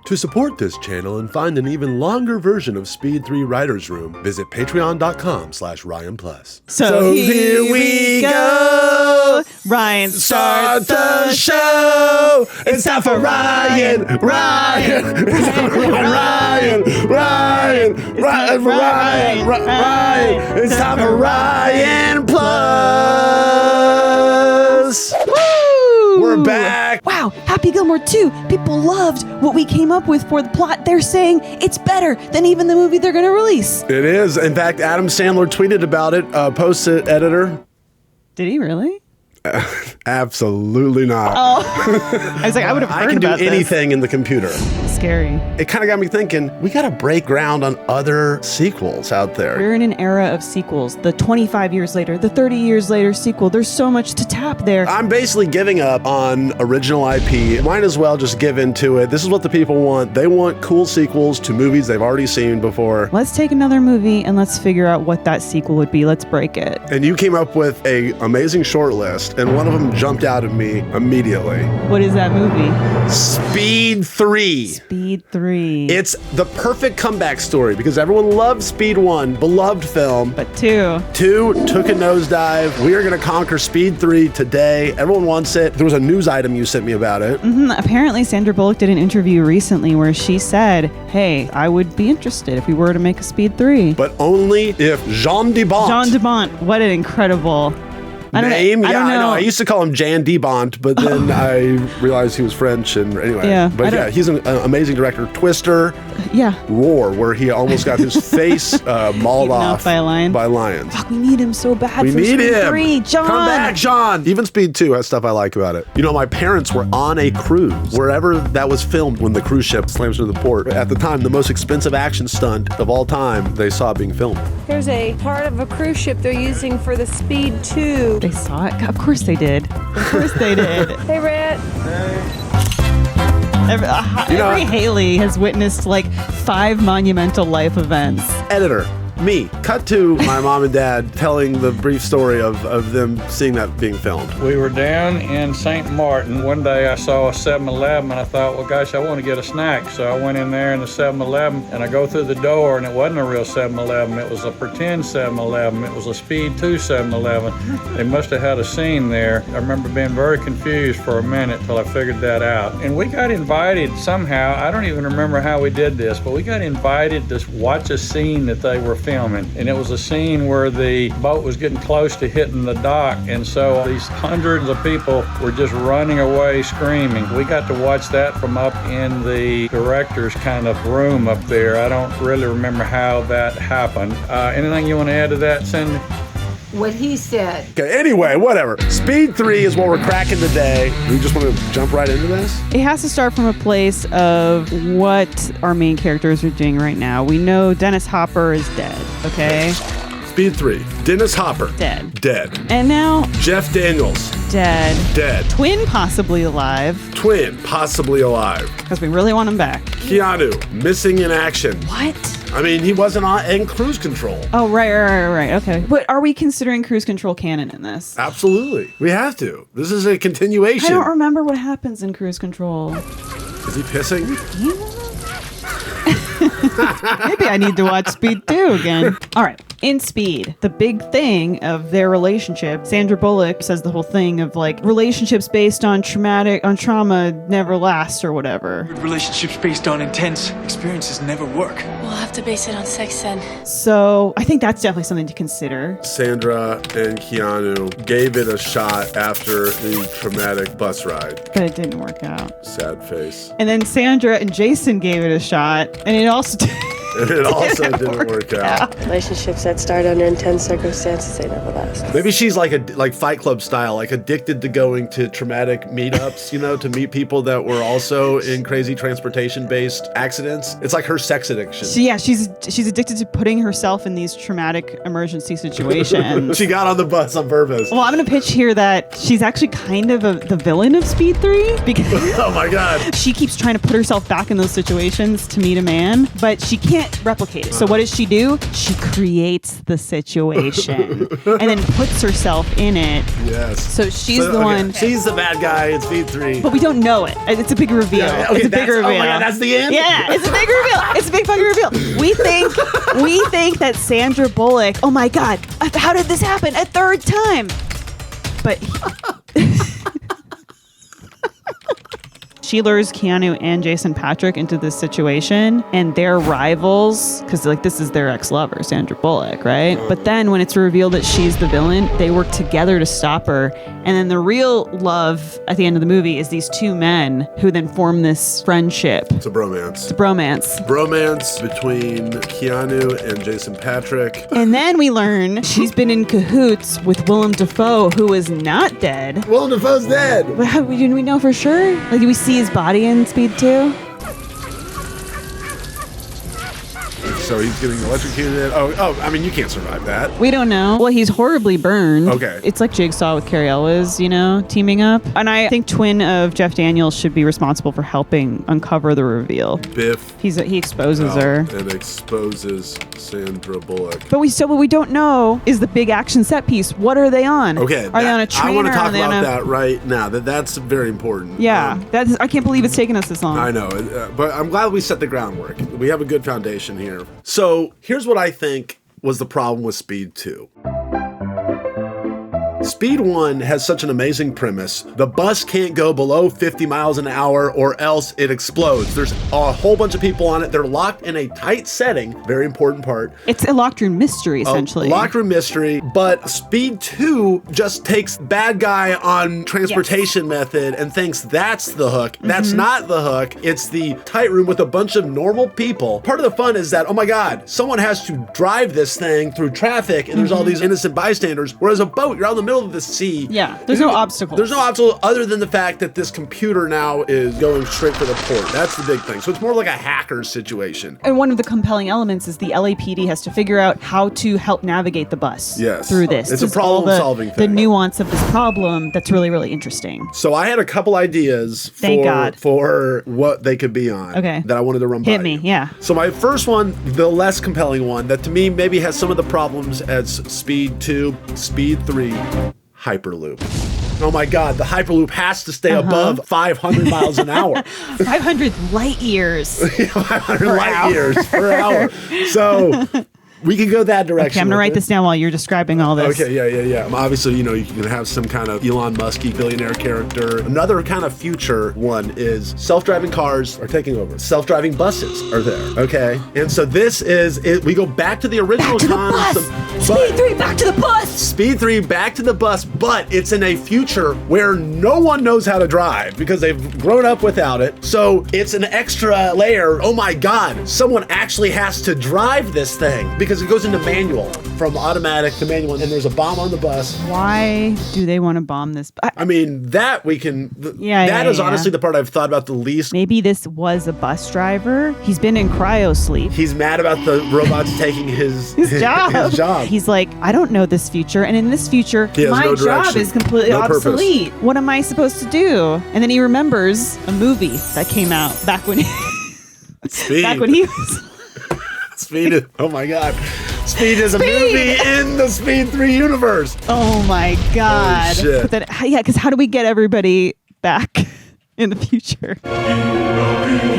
To support this channel and find an even longer version of Speed 3 Writer's Room, visit patreon.com/RyanPlus. So here we go. Ryan, start the show. It's time for Ryan. It's time for Ryan Plus. We're back. Wow, Happy Gilmore 2. People loved what we came up with for the plot. They're saying it's better than even the movie they're going to release. It is. In fact, Adam Sandler tweeted about it. Post-it editor. Did he really? Absolutely not. Oh, I was like, I would have heard about this. I can do anything in the computer. Scary. It kind of got me thinking, we got to break ground on other sequels out there. We're in an era of sequels. The 25 years later, the 30 years later sequel. There's so much to tap there. I'm basically giving up on original IP. Might as well just give into it. This is what the people want. They want cool sequels to movies they've already seen before. Let's take another movie and let's figure out what that sequel would be. Let's break it. And you came up with an amazing short list, and one of them jumped out at me immediately. What is that movie? Speed 3. Speed 3. It's the perfect comeback story because everyone loved Speed 1, beloved film. But 2 took a nosedive. We are going to conquer Speed 3 today. Everyone wants it. There was a news item you sent me about it. Apparently, Sandra Bullock did an interview recently where she said, hey, I would be interested if we were to make a Speed 3. But only if Jan de Bont. Jan de Bont. What an incredible name. I don't know. I used to call him Jan de Bont, but then I realized he was French, and anyway. Yeah, but yeah, he's an amazing director. Twister. Yeah. Roar, where he almost got his face mauled off by lions. Fuck, we need him so bad. We need Speed him. 3. John. Come back, John. Even Speed 2 has stuff I like about it. You know, my parents were on a cruise wherever that was filmed when the cruise ship slams into the port. At the time, the most expensive action stunt of all time they saw being filmed. Here's a part of a cruise ship they're using for the Speed 2. They saw it? Of course they did. Of course they did. Hey, Rhett. Every Haley has witnessed like 5 monumental life events. Editor. Me. Cut to my mom and dad telling the brief story of them seeing that being filmed. We were down in St. Martin. One day I saw a 7-Eleven and I thought, well, gosh, I want to get a snack. So I went in there in the 7-Eleven and I go through the door and it wasn't a real 7-Eleven. It was a pretend 7-Eleven. It was a Speed 2 7-Eleven. They must have had a scene there. I remember being very confused for a minute till I figured that out. And we got invited somehow. I don't even remember how we did this, but we got invited to watch a scene that they were filming, and it was a scene where the boat was getting close to hitting the dock, and so these hundreds of people were just running away screaming. We got to watch that from up in the director's kind of room up there. I don't really remember how that happened. Anything you want to add to that, Cindy? What he said. Okay, anyway, whatever. Speed 3 is what we're cracking today. We just want to jump right into this? It has to start from a place of what our main characters are doing right now. We know Dennis Hopper is dead, okay? Speed 3. Dennis Hopper. Dead. And now... Jeff Daniels. Dead. Twin possibly alive. Possibly alive. Because we really want him back. Keanu. Missing in action. What? I mean, he wasn't in Cruise Control. Oh, right. Okay. But are we considering Cruise Control canon in this? Absolutely. We have to. This is a continuation. I don't remember what happens in Cruise Control. Is he pissing? Maybe I need to watch Speed 2 again. All right. In Speed, the big thing of their relationship, Sandra Bullock says the whole thing of like relationships based on trauma never last or whatever. Relationships based on intense experiences never work. We'll have to base it on sex then. So I think that's definitely something to consider. Sandra and Keanu gave it a shot after the traumatic bus ride. But it didn't work out. Sad face. And then Sandra and Jason gave it a shot, and it also didn't work out. Relationships that start under intense circumstances, they never last. Maybe she's like Fight Club style, like addicted to going to traumatic meetups, to meet people that were also in crazy transportation-based accidents. It's like her sex addiction. She's addicted to putting herself in these traumatic emergency situations. She got on the bus on purpose. Well, I'm going to pitch here that she's actually kind of the villain of Speed 3 because oh my God. She keeps trying to put herself back in those situations to meet a man, but she can't can't replicate it. So what does she do? She creates the situation and then puts herself in it. Yes. So she's the one. She's the bad guy in Speed 3. But we don't know it. It's a big reveal. Yeah, okay, it's a big reveal. Oh my God, that's the end? Yeah, it's a big reveal. It's a big fucking reveal. We think that Sandra Bullock, oh my God, how did this happen a third time? But she lures Keanu and Jason Patrick into this situation, and they're rivals because like this is their ex-lover, Sandra Bullock, right? But then when it's revealed that she's the villain, they work together to stop her. And then the real love at the end of the movie is these two men who then form this friendship. It's a bromance. It's a bromance. Bromance between Keanu and Jason Patrick. And then we learn she's been in cahoots with Willem Dafoe, who is not dead. Willem Dafoe's dead. But how do we know for sure? Like, do we see his body in Speed 2? So he's getting electrocuted. Oh, I mean, you can't survive that. We don't know. Well, he's horribly burned. Okay. It's like Jigsaw with Carrie Elwes, teaming up. And I think twin of Jeff Daniels should be responsible for helping uncover the reveal. Biff. He exposes her. And exposes Sandra Bullock. But what we don't know is the big action set piece. What are they on? Okay. Are they on a train? I want to talk Are they about on that right now. That's very important. Yeah. I can't believe it's taken us this long. I know. But I'm glad we set the groundwork. We have a good foundation here. So here's what I think was the problem with Speed 2. Speed 1 has such an amazing premise. The bus can't go below 50 miles an hour or else it explodes. There's a whole bunch of people on it. They're locked in a tight setting. Very important part. It's a locked room mystery, essentially. A locked room mystery. But Speed 2 just takes bad guy on transportation method and thinks that's the hook. That's not the hook. It's the tight room with a bunch of normal people. Part of the fun is that, oh my God, someone has to drive this thing through traffic and there's all these innocent bystanders. Whereas a boat, you're out in the middle of the sea. Yeah, there's no obstacles. There's no obstacle other than the fact that this computer now is going straight for the port. That's the big thing. So it's more like a hacker situation. And one of the compelling elements is the LAPD has to figure out how to help navigate the bus through this. It's a problem-solving thing. The nuance of this problem that's really, really interesting. So I had a couple ideas for what they could be on that I wanted to run by. Hit me, yeah. So my first one, the less compelling one, that to me maybe has some of the problems as Speed 2, Speed 3, Hyperloop. Oh my God, the Hyperloop has to stay above 500 miles an hour. 500 light years. 500 light years per hour. So we could go that direction. Okay, I'm going to write this down while you're describing all this. Okay, yeah. Obviously, you can have some kind of Elon Musk-y billionaire character. Another kind of future one is self-driving cars are taking over. Self-driving buses are there, okay? And so this is it. We go back to the original concept. Speed 3, back to the bus! Speed 3, back to the bus, but it's in a future where no one knows how to drive because they've grown up without it. So it's an extra layer. Oh my God, someone actually has to drive this thing because it goes into manual from automatic to manual, and there's a bomb on the bus. Why do they want to bomb this? I mean, that we can. That is honestly the part I've thought about the least. Maybe this was a bus driver. He's been in cryo sleep. He's mad about the robots taking his job. His job. He's like, I don't know this future, and in this future, my job is completely obsolete. What am I supposed to do? And then he remembers a movie that came out back when he was. Speed is, oh my God. Speed is a movie in the Speed 3 universe. Oh my God. Holy shit. Because how do we get everybody back in the future?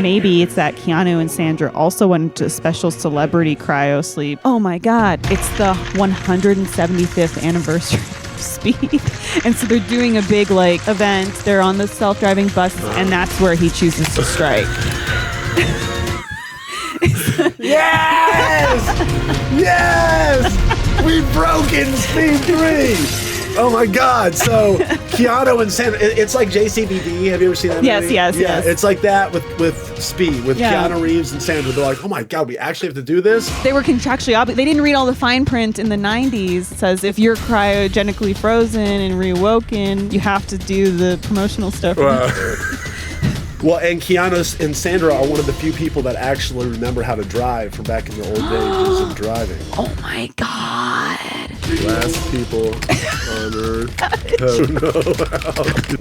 Maybe it's that Keanu and Sandra also went into a special celebrity cryo sleep. Oh my God. It's the 175th anniversary of Speed. And so they're doing a big event. They're on the self-driving bus, and that's where he chooses to strike. Yes! We've broken Speed 3! Oh my God. So Keanu and Sandra, it's like JCVD. Have you ever seen that movie? Yes. It's like that with Speed, with Keanu Reeves and Sandra. They're like, oh my God, we actually have to do this? They were contractually obligated. They didn't read all the fine print in the 90s. It says if you're cryogenically frozen and reawoken, you have to do the promotional stuff. Well, and Keanu and Sandra are one of the few people that actually remember how to drive from back in the old days of driving. Oh my God. Last people on earth.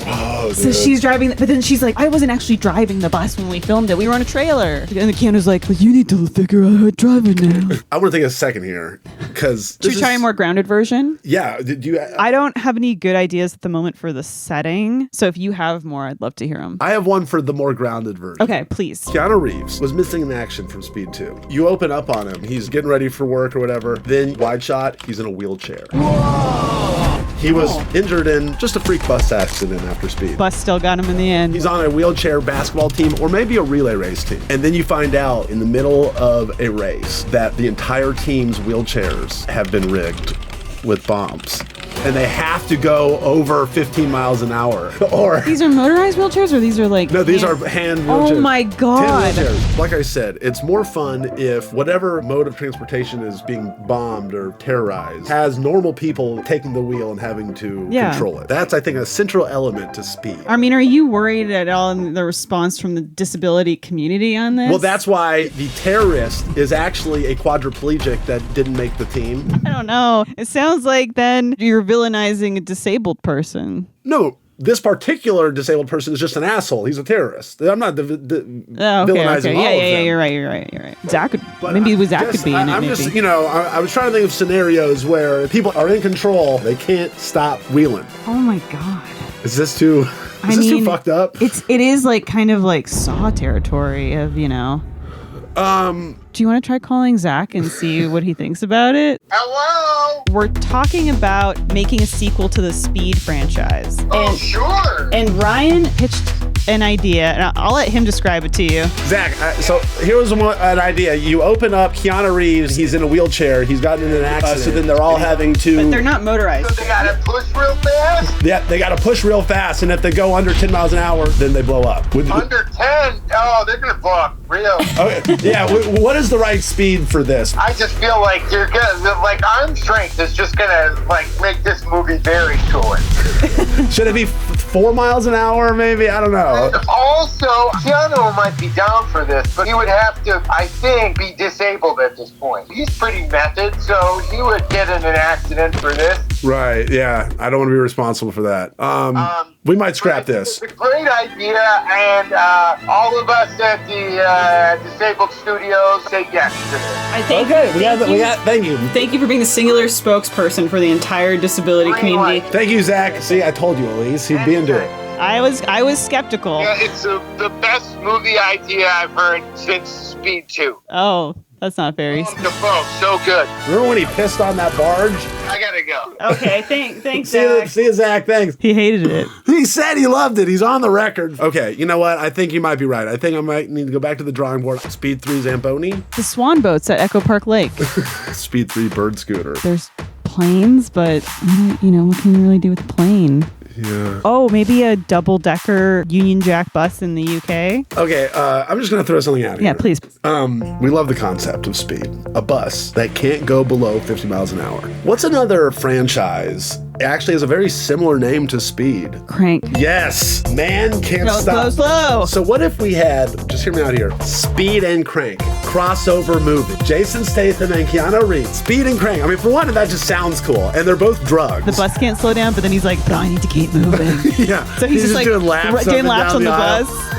Oh, So she's driving, but then she's like, I wasn't actually driving the bus when we filmed it. We were on a trailer. And the Keanu's like, well, you need to figure out how to drive it now. I want to take a second here because Should we try a more grounded version? Yeah. Did you? I don't have any good ideas at the moment for the setting. So if you have more, I'd love to hear them. I have one for the more grounded version. Okay, please. Keanu Reeves was missing in action from Speed 2. You open up on him. He's getting ready for work or whatever. Then wide shot, he's in a wheelchair. He was injured in just a freak bus accident after Speed. Bus still got him in the end. He's on a wheelchair basketball team or maybe a relay race team. And then you find out in the middle of a race that the entire team's wheelchairs have been rigged with bombs. And they have to go over 15 miles an hour. Or These are motorized wheelchairs or these are like... no, these are hand wheelchairs. Oh my God. 10 wheelchairs. Like I said, it's more fun if whatever mode of transportation is being bombed or terrorized has normal people taking the wheel and having to control it. That's, I think, a central element to Speed. I mean, are you worried at all in the response from the disability community on this? Well, that's why the terrorist is actually a quadriplegic that didn't make the team. I don't know. It sounds like then you're villainizing a disabled person. No, this particular disabled person is just an asshole. He's a terrorist. I'm not villainizing all of them. You're right. Zach could, maybe Zach could be in it. I'm maybe. just, I was trying to think of scenarios where people are in control. They can't stop wheeling. Oh my God. Is this too fucked up? It is like kind of like Saw territory of, Do you want to try calling Zach and see what he thinks about it? Hello? We're talking about making a sequel to the Speed franchise. Oh, sure. And Ryan pitched an idea, and I'll let him describe it to you. Zach, so here's an idea. You open up Keanu Reeves. He's in a wheelchair. He's gotten in an accident. So then they're all having to... But they're not motorized. So they gotta push real fast? Yeah, they got to push real fast, and if they go under 10 miles an hour, then they blow up. Under 10? Oh, they're gonna blow up real. Okay, yeah, what is the right speed for this? I just feel like you're gonna, like, arm strength is just gonna, like, make this movie very short. Should it be 4 miles an hour, maybe? I don't know. Also, Keanu might be down for this, but he would have to, I think, be disabled at this point. He's pretty method, so he would get in an accident for this. Right, yeah. I don't want to be responsible for that. We might scrap this. It's a great idea, and all of us at the Disabled Studios say yes to this. Thank you. Thank you for being the singular spokesperson for the entire disability community. Thank you, Zach. See, I told you, Elyse. He'd be into it. I was skeptical. Yeah, it's the best movie idea I've heard since Speed 2. Oh, that's not very... Defoe, so good. Remember when he pissed on that barge? I gotta go. Okay, thanks, Zach. See you, Zach. Thanks. He hated it. He said he loved it. He's on the record. Okay, you know what? I think you might be right. I think I might need to go back to the drawing board. Speed 3 Zamboni. The swan boats at Echo Park Lake. Speed 3 Bird Scooter. There's planes, but, what can you really do with a plane? Yeah. Oh, maybe a double-decker Union Jack bus in the UK? Okay, I'm just going to throw something out here. Yeah, please. We love the concept of Speed. A bus that can't go below 50 miles an hour. What's another franchise? It actually has a very similar name to Speed. Crank. Yes. Man Can't Stop. Slow. So what if we had, just hear me out here, Speed and Crank, crossover movie. Jason Statham and Keanu Reeves. Speed and Crank. I mean, for one, that just sounds cool. And they're both drugs. The bus can't slow down, but then he's like, but I need to keep moving. Yeah. So he's just like doing laps, doing laps on the aisle. bus.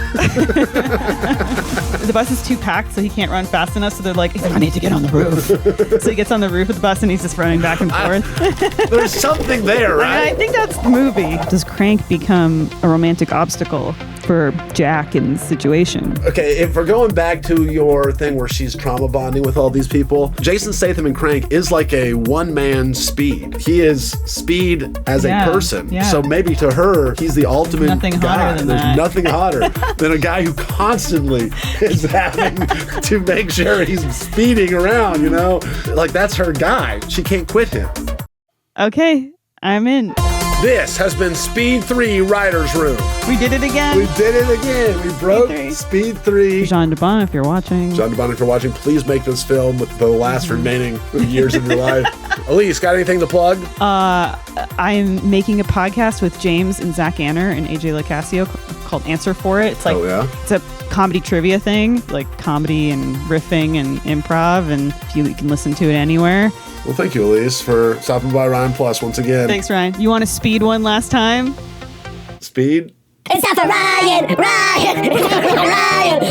The bus is too packed, so he can't run fast enough. So they're like, I need to get on the roof. So he gets on the roof of the bus and he's just running back and forth. There's something there, right? I think that's the movie. Does Crank become a romantic obstacle for Jack in the situation? Okay, if we're going back to your thing where she's trauma bonding with all these people, Jason Statham in Crank is like a one-man Speed. He is Speed as a person. Yeah. So maybe to her, he's the ultimate Nothing guy. hotter than There's that. nothing hotter than a guy who constantly is having to make sure he's speeding around, Like, that's her guy. She can't quit him. Okay, I'm in. This has been Speed 3 Writer's Room. We did it again. We did it again. We broke Speed 3. Jan de Bont, if you're watching. Jan de Bont, if you're watching, please make this film with the last remaining years of your life. Elise, got anything to plug? I'm making a podcast with James and Zach Anner and AJ LaCasio called Answer For It. It's like it's a comedy trivia thing, like comedy and riffing and improv, and you can listen to it anywhere. Well, thank you, Elyse, for stopping by Ryan Plus once again. Thanks, Ryan. You want to speed one last time? Speed? It's time for Ryan. It's time for Ryan.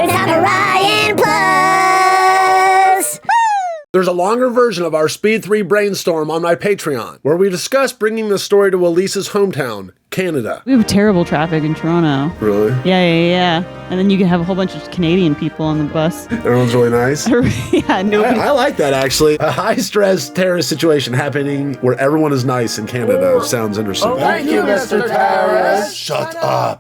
It's time for Ryan Plus. There's a longer version of our Speed 3 brainstorm on my Patreon, where we discuss bringing the story to Elyse's hometown, Canada. We have terrible traffic in Toronto. Really? Yeah. And then you can have a whole bunch of Canadian people on the bus. Everyone's really nice. Yeah, nobody. I like that, actually. A high-stress terrorist situation happening where everyone is nice in Canada sounds interesting. Thank you, Mr. Terrorist. Shut up.